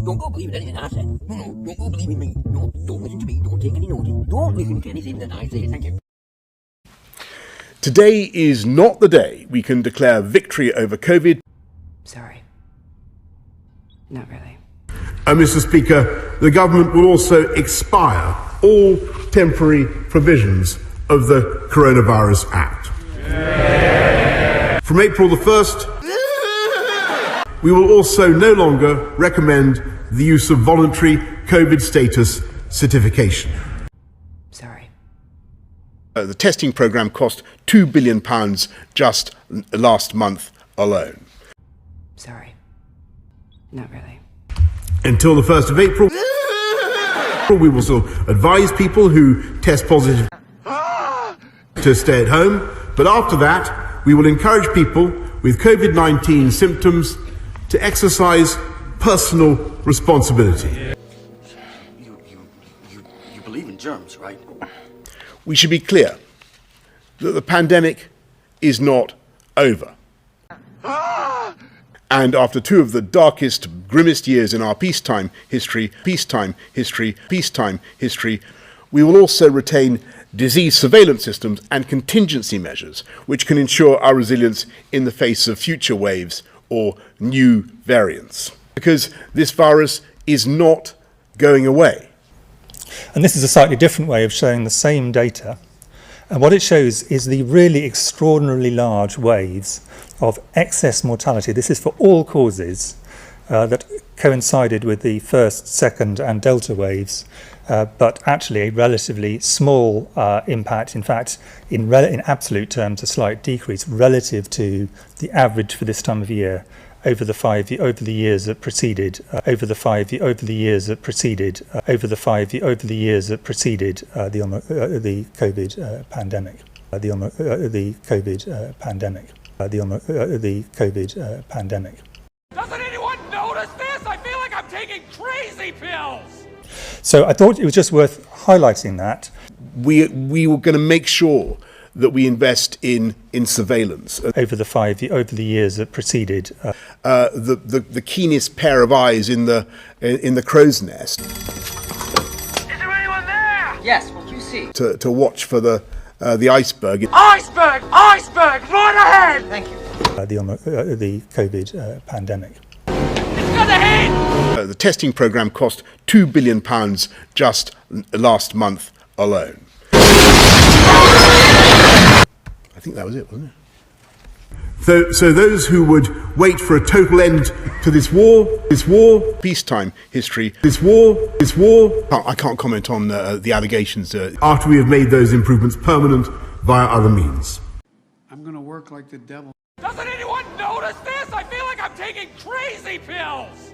don't go believe anything I say. No, don't go believe in me. No, don't listen to me. Don't take any notice. Don't listen to anything that I say. Thank you. Today is not the day we can declare victory over COVID. Sorry. Not really. Mr. Speaker, the government will also expire all temporary provisions of the Coronavirus Act. From April the 1st, we will also no longer recommend the use of voluntary COVID status certification. Sorry. The testing programme cost £2 billion just last month alone. Sorry. Not really. Until the 1st of April, we will still advise people who test positive to stay at home, but after that, we will encourage people with COVID-19 symptoms to exercise personal responsibility. You believe in germs, right? We should be clear that the pandemic is not over. And after two of the darkest, grimmest years in our peacetime history, we will also retain disease surveillance systems and contingency measures, which can ensure our resilience in the face of future waves or new variants. Because this virus is not going away. And this is a slightly different way of showing the same data. And what it shows is the really extraordinarily large waves of excess mortality. This is for all causes that coincided with the first, second and Delta waves, but actually a relatively small impact. In fact, in absolute terms, a slight decrease relative to the average for this time of year over the years that preceded the COVID pandemic. Doesn't anyone notice this? I feel like I'm taking crazy pills. So I thought it was just worth highlighting that. We were going to make sure that we invest in surveillance Over the years that preceded. the keenest pair of eyes in the crow's nest. Is there anyone there? Yes, what you see? To watch for the iceberg. Iceberg! Iceberg! Right ahead! Thank you. The COVID pandemic. It's gonna hit! The testing programme cost £2 billion just last month alone. I think that was it, wasn't it? So those who would wait for a total end to this war, Peacetime history, I can't comment on the allegations. after we have made those improvements permanent via other means. I'm going to work like the devil. Doesn't anyone notice this? I feel like I'm taking crazy pills.